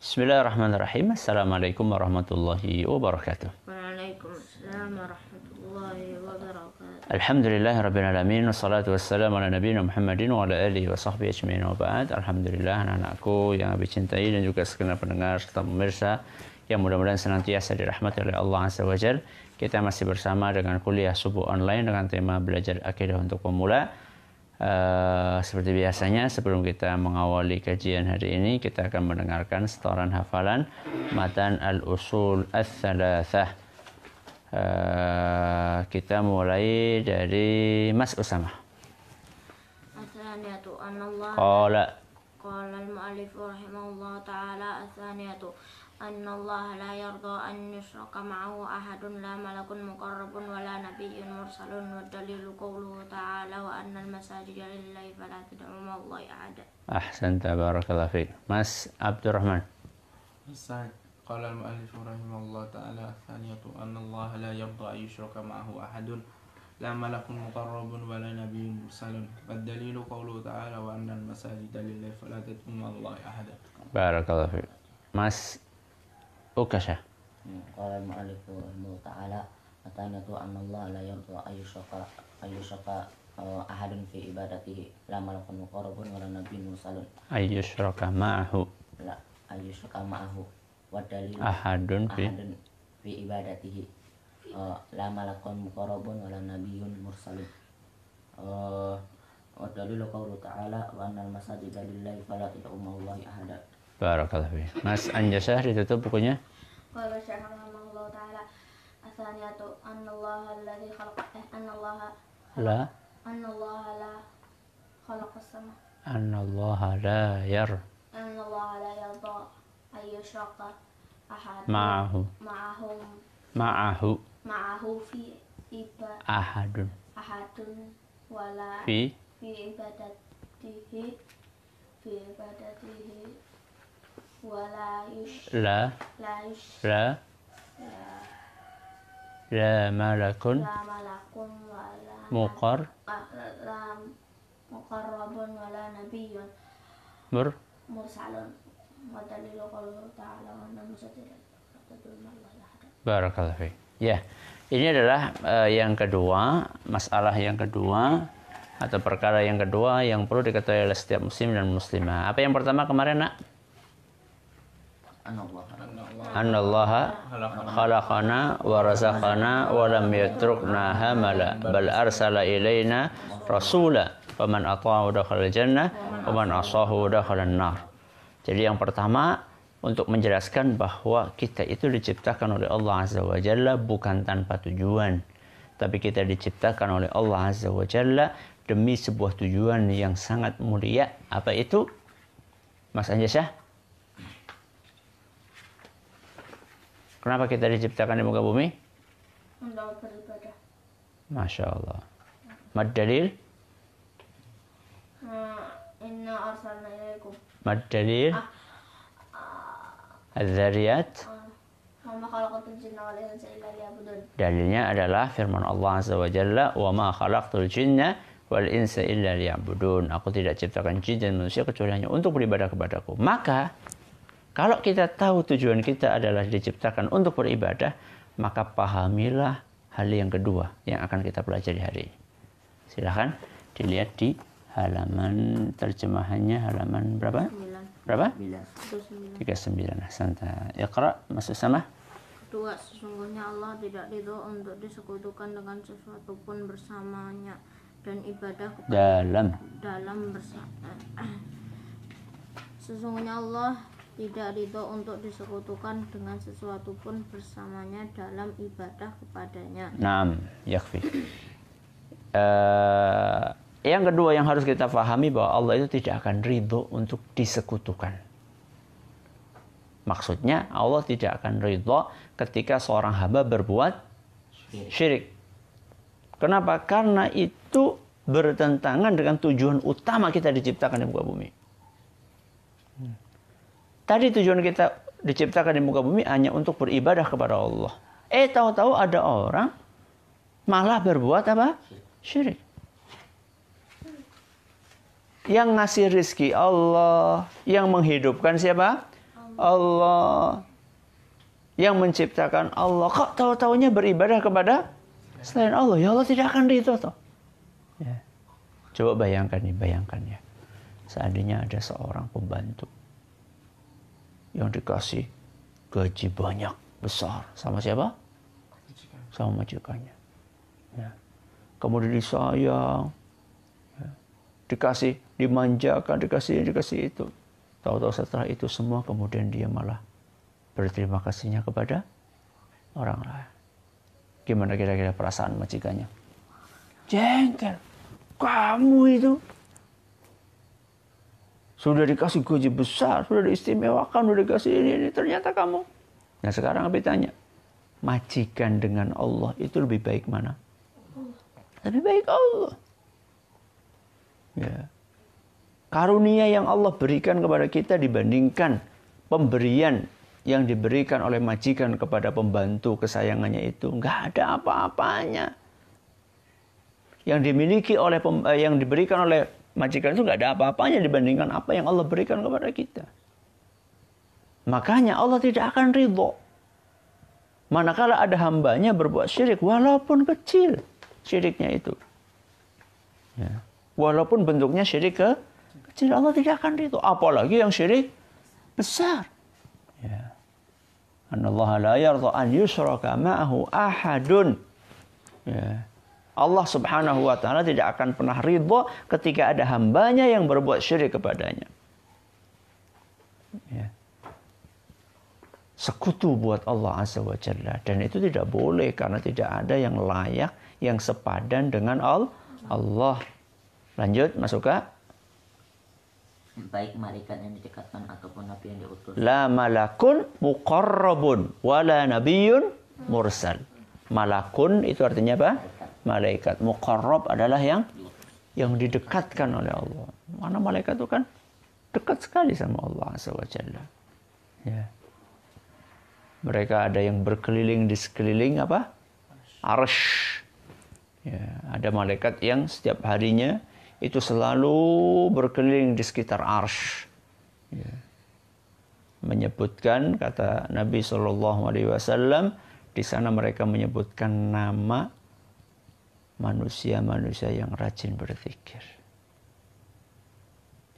Bismillahirrahmanirrahim. Assalamualaikum warahmatullahi wabarakatuh. Waalaikumsalam warahmatullahi wabarakatuh. Alhamdulillahirabbil alamin wassalatu wassalamu ala nabiyina Muhammadin wa ala alihi wa sahbihi ajmain wa ba'd. Alhamdulillah anak-anakku yang Abi cintai dan juga segenap pendengar serta pemirsa yang mudah-mudahan senantiasa dirahmati oleh Allah Azza wa Jalla. Kita masih bersama dengan kuliah subuh online dengan tema belajar akidah untuk pemula. Seperti biasanya sebelum kita mengawali kajian hari ini, kita akan mendengarkan setoran hafalan matan al-usul ats-tsalatsah. Kita mulai dari Mas Usama. Atsaniyatu anallah Qala al-mu'allif rahimahullah ta'ala atsaniyatu annallaha la yarda an yushraka ma'ahu ahadun la malakun muqarrabun wa la nabiyyun mursalun wa dalilu qawluhu ta'ala wa annal masajida lillahi fala tad'u ma'allahi ahada. Ahsanta barakallahu fiik. Mas Abdurrahman. قال المؤلف رحمه الله تعالى الثانية أن الله لا يرضى أن يشرك معه أحد لا ملك مقرب ولا نبي مرسل والدليل قوله تعالى وأن المساجد لله فلا تدعوا مع الله أحدا. Barakallahu fiik. Mas Ukasha. قال المؤلف رحمه الله تعالى الثانية أن الله لا يرضى أن يشرك أحد في عبادته لا ملك مقرب ولا نبي مرسل Ayyushraka ma'ahu لا أن يشرك معه والدليل ahadun fi في عبادته لا ملك مقرب ولا نبي مرسل والدليل قوله تعالى وأن المساجد لله فلا تدعوا مع الله أحدا. Barakallahu fiik. Mas Anjasah ditutup bukunya. Qala syekh rahimahullah ta'ala atsaniyatu annallaha alladzi khalaqa La annallaha la khalaqas sama Anallaha la yar annallaha la yarda an yushraka ahad ma'ahu fi ahadun ahadun wala fi ibadatihi wala la malakun wala muqarrabun wala nabiyyun mursalun wa dalilu qawluhu ta'ala wa anna masajida Barakallahu fiik. Ya, ini adalah yang kedua, masalah yang kedua atau perkara yang kedua yang perlu diketahui oleh setiap muslim dan muslimah. Apa yang pertama kemarin, Nak? Annallaha khalaqana wa razaqana wa lam yatrukna hamala bal arsala ilaina rasula faman ata'ahu dakhala jannah wa man asahu dakhala nar. Jadi yang pertama untuk menjelaskan bahwa kita itu diciptakan oleh Allah Azza wa Jalla bukan tanpa tujuan, tapi kita diciptakan oleh Allah Azza wa Jalla demi sebuah tujuan yang sangat mulia. Apa itu, Mas Anjasah? Kenapa kita diciptakan di muka bumi? untuk beribadah. Masya Allah. Mad dalil? Inna arsalna ilaikum Mad dalil? Az-Zariyat. wa ma khalaqatul jinna wal insa illa liya'budun. Dalilnya adalah firman Allah Azza wa Jalla, "Wa ma khalaqtul jinna wal insa illa liya'budun." Aku tidak ciptakan jin dan manusia kecuali hanya untuk beribadah kepadaku. Maka kalau kita tahu tujuan kita adalah diciptakan untuk beribadah, maka pahamilah hal yang kedua yang akan kita pelajari hari ini. Silahkan dilihat di halaman terjemahannya, halaman berapa? 9. Berapa? 9. 39. Santai. Iqra, Mas Usama. Kedua, sesungguhnya Allah tidak ridho untuk disekutukan dengan sesuatu pun bersamanya dan ibadah dalam bersama. Sesungguhnya Allah tidak ridho untuk disekutukan dengan sesuatu pun bersamanya dalam ibadah kepadanya. Naam, yakfi. Yang kedua yang harus kita pahami bahwa Allah itu tidak akan ridho untuk disekutukan. Maksudnya Allah tidak akan ridho ketika seorang hamba berbuat syirik. Kenapa? Karena itu bertentangan dengan tujuan utama kita diciptakan di muka bumi. Tadi tujuan kita diciptakan di muka bumi hanya untuk beribadah kepada Allah. Tahu-tahu ada orang malah berbuat apa? Syirik. Yang ngasih rizki Allah, yang menghidupkan siapa? Allah. Yang menciptakan Allah. Kok tahu-taunya beribadah kepada selain Allah? Ya Allah tidak akan ridho toh. Ya. Coba bayangkan ya. Seandainya ada seorang pembantu yang dikasih gaji banyak, besar. Sama siapa? Sama majikannya. Ya. Kemudian disayang. Ya. Dikasih, dimanjakan, dikasih itu. Tahu-tahu setelah itu semua kemudian dia malah berterima kasihnya kepada orang lain. Gimana kira-kira perasaan majikannya? Jengkel. Kamu itu sudah dikasih gaji besar, sudah diistimewakan, sudah dikasih ini, ternyata kamu. Nah sekarang Abi tanya, majikan dengan Allah itu lebih baik mana? Lebih baik Allah. Ya. Karunia yang Allah berikan kepada kita dibandingkan pemberian yang diberikan oleh majikan kepada pembantu kesayangannya itu nggak ada apa-apanya. Yang dimiliki oleh yang diberikan oleh majikan itu nggak ada apa-apanya dibandingkan apa yang Allah berikan kepada kita. Makanya Allah tidak akan ridho manakala ada hambanya berbuat syirik walaupun kecil syiriknya itu. Ya. Walaupun bentuknya syirik kecil, Allah tidak akan ridho. Apalagi yang syirik besar. Ya. Anallaha la yardha an yushraka ma'ahu ahadun. Ya. Allah subhanahu wa ta'ala tidak akan pernah ridho ketika ada hambanya yang berbuat syirik kepadanya. Ya. Sekutu buat Allah azza wa jalla. Dan itu tidak boleh karena tidak ada yang layak, yang sepadan dengan Allah. Lanjut, masuk ke? Baik malaikat yang didekatkan ataupun nabi yang diutus. La malakun muqarrabun wala nabiyyun mursal. Malakun itu artinya apa? Malaikat. Muqarrab adalah yang didekatkan oleh Allah. Mana malaikat itu kan dekat sekali sama Allah azza wa jalla. Ya. Mereka ada yang berkeliling di sekeliling apa? Arsy. Ya, ada malaikat yang setiap harinya itu selalu berkeliling di sekitar arsy. Ya. Menyebutkan, kata Nabi SAW, di sana mereka menyebutkan nama manusia-manusia yang rajin berzikir.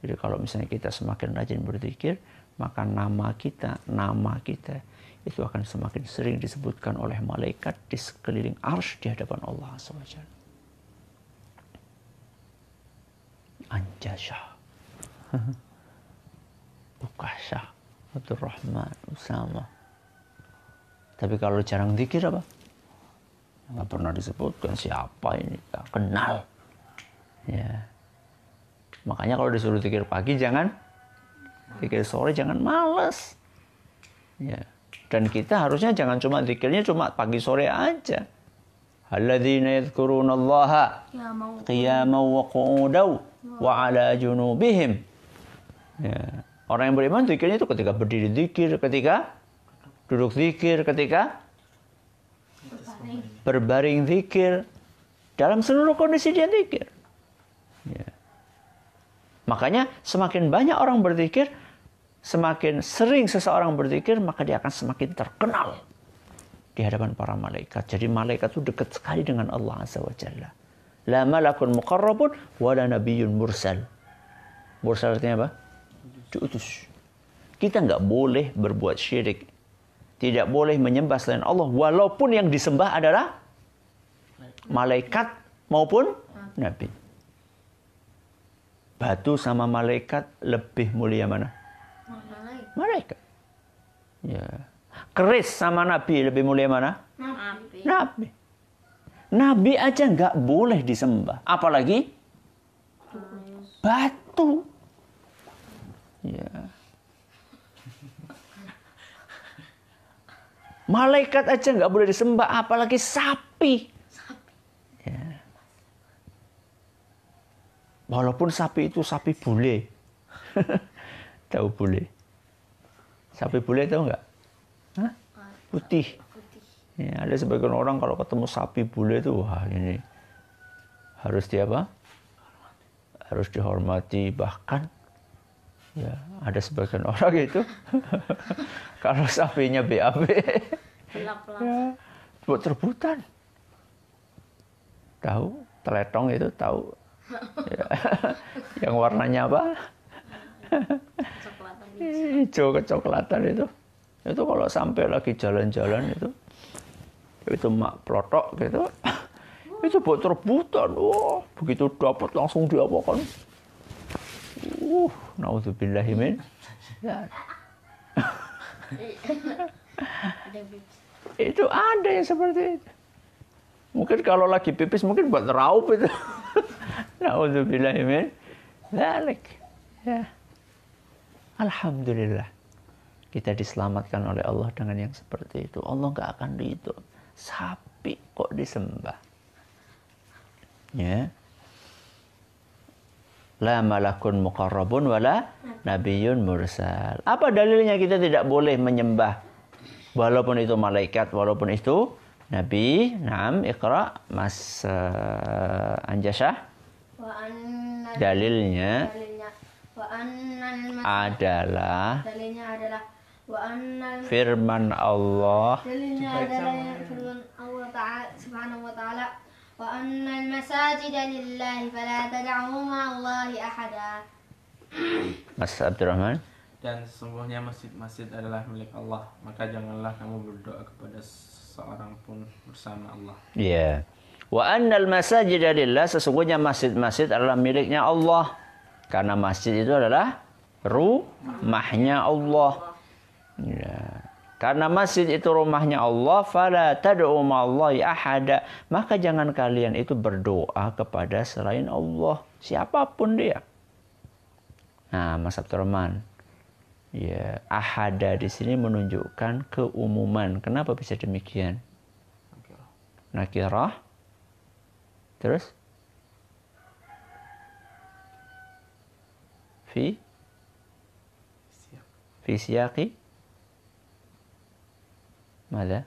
Jadi kalau misalnya kita semakin rajin berzikir, maka nama kita itu akan semakin sering disebutkan oleh malaikat di sekeliling arsy di hadapan Allah SWT. Anjasya, Bukasya, Abdul Rahman, Usama. Tapi kalau jarang zikir apa? Nggak pernah disebutkan siapa ini, nggak kenal. Ya. Makanya kalau disuruh zikir pagi jangan, zikir sore jangan malas. Ya. Dan kita harusnya jangan cuma zikirnya cuma pagi sore aja. Alladzina yadhkurunallaha qiyaman wa qu'udan wa 'ala junubihim. Ya. Orang yang beriman zikirnya itu ketika berdiri zikir, ketika duduk zikir, ketika berbaring zikir, dalam seluruh kondisi dia zikir. Ya. Makanya semakin banyak orang berzikir, semakin sering seseorang berzikir, maka dia akan semakin terkenal di hadapan para malaikat. Jadi malaikat itu dekat sekali dengan Allah azza wa jalla. La malakun muqarrabun wa la nabiyyun mursal. Mursal artinya apa? Diutus. Kita nggak boleh berbuat syirik. Tidak boleh menyembah selain Allah walaupun yang disembah adalah malaikat maupun nabi. Batu sama malaikat lebih mulia mana? Malaikat. Ya. Keris sama nabi lebih mulia mana? Nabi. Nabi aja nggak boleh disembah, apalagi batu. Ya. Malaikat aja nggak boleh disembah, apalagi sapi. Ya. Walaupun sapi itu sapi bule. Tahu bule? Sapi bule tahu nggak? Hah? Putih. Ya, ada sebagian orang kalau ketemu sapi bule itu, wah ini harus apa? Harus dihormati, bahkan Ya, ada sebagian orang itu kalau sapinya BAB ya, buat rebutan. Tahu teletong itu tahu ya. Yang warnanya apa? Hijau kecoklatan itu kalau sampai lagi jalan-jalan itu mak plotok gitu itu buat rebutan. Wah, begitu dapat langsung diapakan. Naudzubillahi min. Ya. Itu ada yang seperti itu. Mungkin kalau lagi pipis mungkin buat raup itu. Naudzubillahi min dzalik. Ya. Alhamdulillah. Kita diselamatkan oleh Allah dengan yang seperti itu. Allah nggak akan ridho. Sapi kok disembah. Ya. La malakun muqarrabun wala nabiyyun mursal. Apa dalilnya kita tidak boleh menyembah walaupun itu malaikat, walaupun itu nabi? Naam, Iqra Mas Anjasah. Dalilnya adalah firman Allah. Dalilnya adalah firman Allah Ta'ala Subhanahu wa Ta'ala. Wa annal masajida lillahi fala tad'u ma'allahi ahada. Mas Abdurrahman. Dan sesungguhnya masjid-masjid adalah milik Allah, maka janganlah kamu berdoa kepada seorang pun bersama Allah. Iya. Wa annal masajida lillah, sesungguhnya masjid-masjid adalah miliknya Allah. Karena masjid itu adalah rumahnya Allah. Ya. Karena masjid itu rumahnya Allah, fala tad'u ma'allahi ahada, maka jangan kalian itu berdoa kepada selain Allah, siapapun dia. Nah, Mas Abdurrahman, ya, ahada di sini menunjukkan keumuman. Kenapa bisa demikian? Nakirah. Terus? Fi siyaqi ماذا؟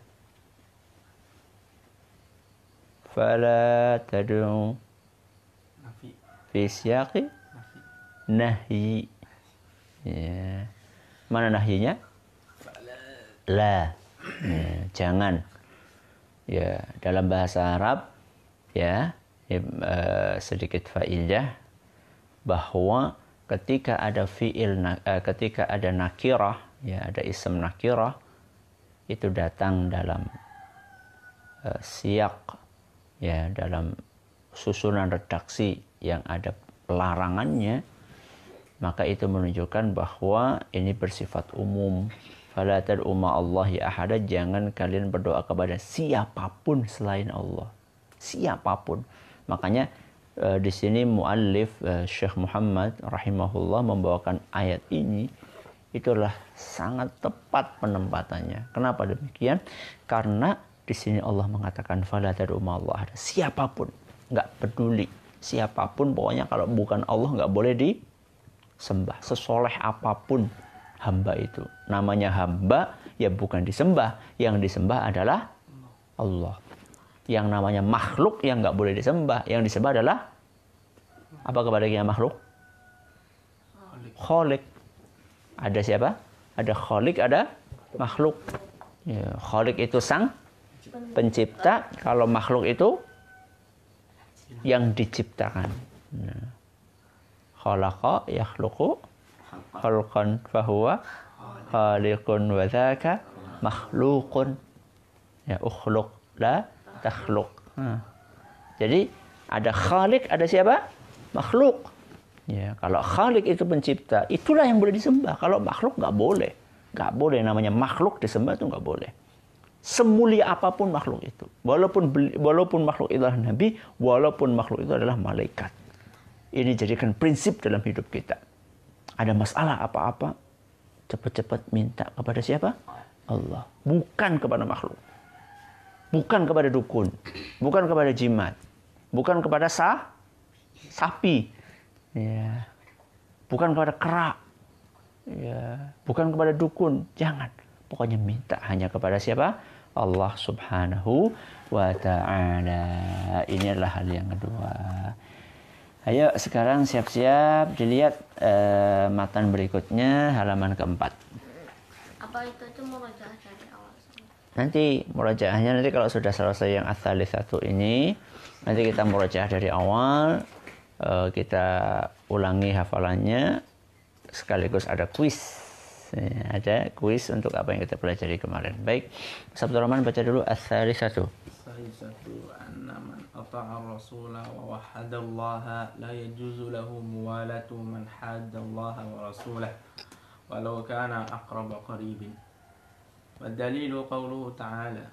فلا تدعو في سياق نهي. Ya. Mana nahyinya? La. Ya, jangan. Ya, dalam bahasa Arab ya, sedikit faedah bahwa ketika ada fiil ketika ada nakirah, ya, ada ism nakirah itu datang dalam siyak, ya, dalam susunan redaksi yang ada larangannya, maka itu menunjukkan bahwa ini bersifat umum. Fala tad'u ma'allahi ahada, jangan kalian berdoa kepada siapapun selain Allah, siapapun. Makanya di sini muallif Syekh Muhammad rahimahullah membawakan ayat ini, itulah sangat tepat penempatannya. Kenapa demikian? Karena di sini Allah mengatakan fala tad'u ma'allahi ahada, siapapun, nggak peduli siapapun, pokoknya kalau bukan Allah nggak boleh disembah. Sesoleh apapun hamba itu, namanya hamba ya bukan disembah, yang disembah adalah Allah. Yang namanya makhluk yang nggak boleh disembah, yang disembah adalah apa kepada yang makhluk? Khalik. Ada siapa? Ada khalik, ada makhluk. Ya, khalik itu sang pencipta, kalau makhluk itu yang diciptakan. Nah, khalaqa yakhluqu khalqan fahuwa khaliqun wa dzaka makhluqun. Ya, ukhluq la takhluq. Nah, jadi ada khalik, ada siapa? Makhluk. Ya, kalau khalik itu pencipta, itulah yang boleh disembah. Kalau makhluk nggak boleh. Nggak boleh, namanya makhluk disembah itu nggak boleh. Semulia apapun makhluk itu. Walaupun makhluk itu adalah nabi, walaupun makhluk itu adalah malaikat. Ini jadikan prinsip dalam hidup kita. Ada masalah apa-apa, cepat-cepat minta kepada siapa? Allah. Bukan kepada makhluk. Bukan kepada dukun. Bukan kepada jimat. Bukan kepada sapi. Ya. Bukan kepada kera. Ya. Bukan kepada dukun. Jangan. Pokoknya minta hanya kepada siapa? Allah Subhanahu wa ta'ala. Ini adalah hal yang kedua. Ayo sekarang siap-siap dilihat matan berikutnya halaman keempat. Apa itu murojaah dari awal? Nanti murojaahnya nanti kalau sudah selesai yang ats-tsalitsatu ini, nanti kita murojaah dari awal, kita ulangi hafalannya, sekaligus ada kuis. Ada kuis untuk apa yang kita pelajari kemarin. Baik, Mas Abdul Rahman baca dulu ats-tsalitsatu. Man ata'a ar-rasula wa wahhada Allah la yajuzu lahu muwalatu man hadda Allah wa rasulahu walau kana aqraba qaribin. والدليل قوله تعالى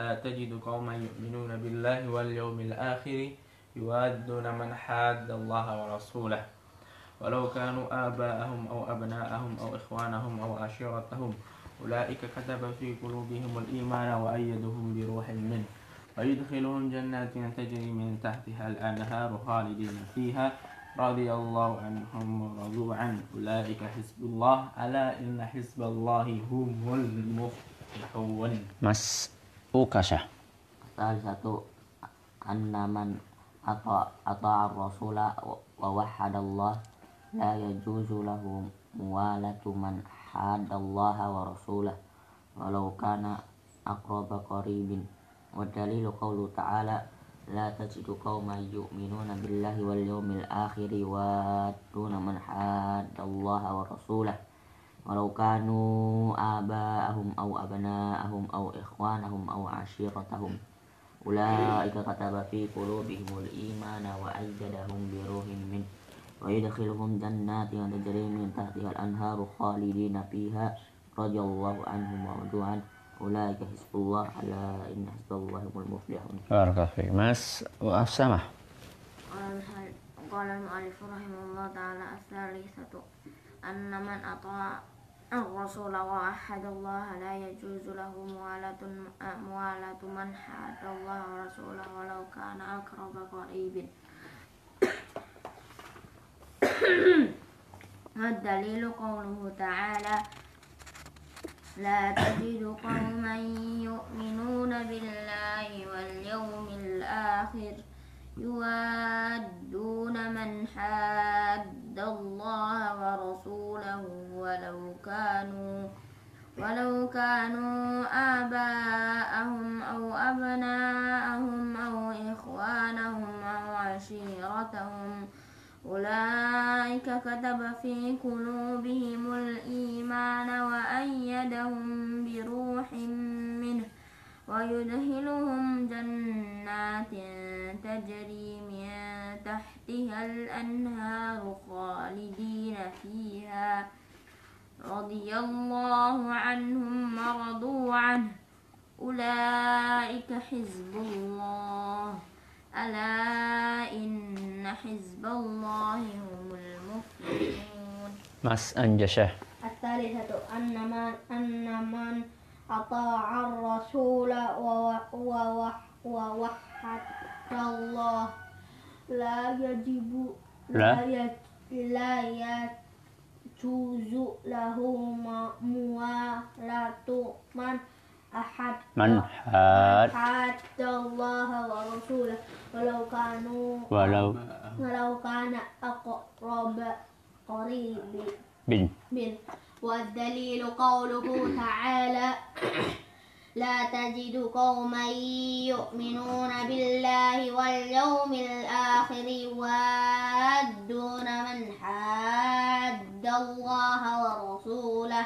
لا تجد قوما يؤمنون بالله واليوم الآخر يوادون من حاد الله ورسوله ولو كانوا آباءهم أو أبناءهم أو إخوانهم أو عشيرتهم أولئك كتب في قلوبهم الإيمان وأيدهم بروح منه ويدخلهم جنات تجري من تحتها الأنهار خالدين فيها رضي الله عنهم ورضوا عنه أولئك حزب الله ألا إن حزب الله هم المفلحون. Mas Ukasha. Satu annaman ata'a ar-rasula wa wahhada Allah la yajuzu lahu muwalatu man hadda Allah wa rasulahu walau kana aqraba qaribin. والدليل قوله تعالى لا تجد قوما يؤمنون بالله واليوم الآخر يوادون من حاد الله ورسوله ولو كانوا آباءهم أو أبناءهم أو إخوانهم أو عشيرتهم أولئك كتب في قلوبهم الإيمان وأيدهم بروح منه ويدخلهم جنات تجري من تحتها الأنهار خالدين فيها رضي الله عنهم ورضوا عنه أولئك حزب الله ألا إن حزب الله هم المفلحون. Barakallahu fiik. Mas Afsamah. Qala al-mu'allif rahimahullah ta'ala ats-tsalitsatu anna man ata'a ar-rasul wa ahada Allah la yajuzu lahu muwalatu man hada Allah wa rasulahu walau kana aqraba qaribin. Ad-dalilu qawluhu ta'ala لا تجد قوما يؤمنون بالله واليوم الآخر يوادون من حاد الله ورسوله ولو كانوا آباءهم أو أبناءهم أو إخوانهم أو عشيرتهم أولئك كتب في قلوبهم الإيمان وأيدهم بروح منه ويدخلهم جنات تجري من تحتها الأنهار خالدين فيها رضي الله عنهم ورضوا عنه أولئك حزب الله ألا إن حزب الله هم المفلحون. Mas Anjashah. الثالثة أن من أطاع الرسول ووحد الله لا يجوز له موالة من حاد الله ورسوله ولو كان أقرب قريب bin. والدليل قوله تعالى لا تجد قوما يؤمنون بالله واليوم الآخر يوادون من حاد الله ورسوله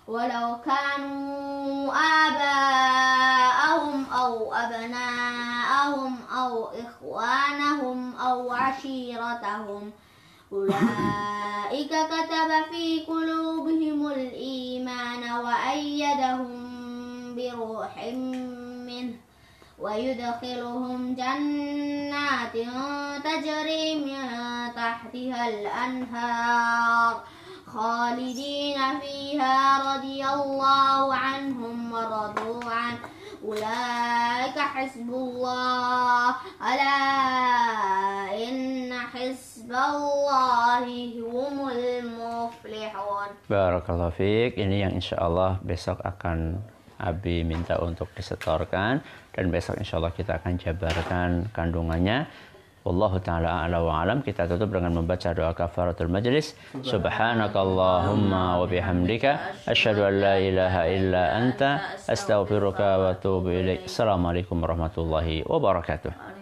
ولو كانوا آباءهم أو أبناءهم أو إخوانهم أو عشيرتهم أولئك كتب في قلوبهم الإيمان وأيدهم بروح منه ويدخلهم جنات تجري من تحتها الأنهار خالدين فيها رضي الله عنهم ورضوا عنه أولئك حزب الله ألا إن حزب الله هم المفلحون. Barakallahu fiik. Ini yang insya Allah besok akan Abi minta untuk disetorkan dan besok insya Allah kita akan jabarkan kandungannya. Wallahu ta'ala a'la wa alam. Kita tutup dengan membaca doa kafaratul majlis. Subhanakallahumma wa bihamdika asyhadu an la ilaha illa anta astaghfiruka wa atubu ilaik. Assalamualaikum warahmatullahi wabarakatuh.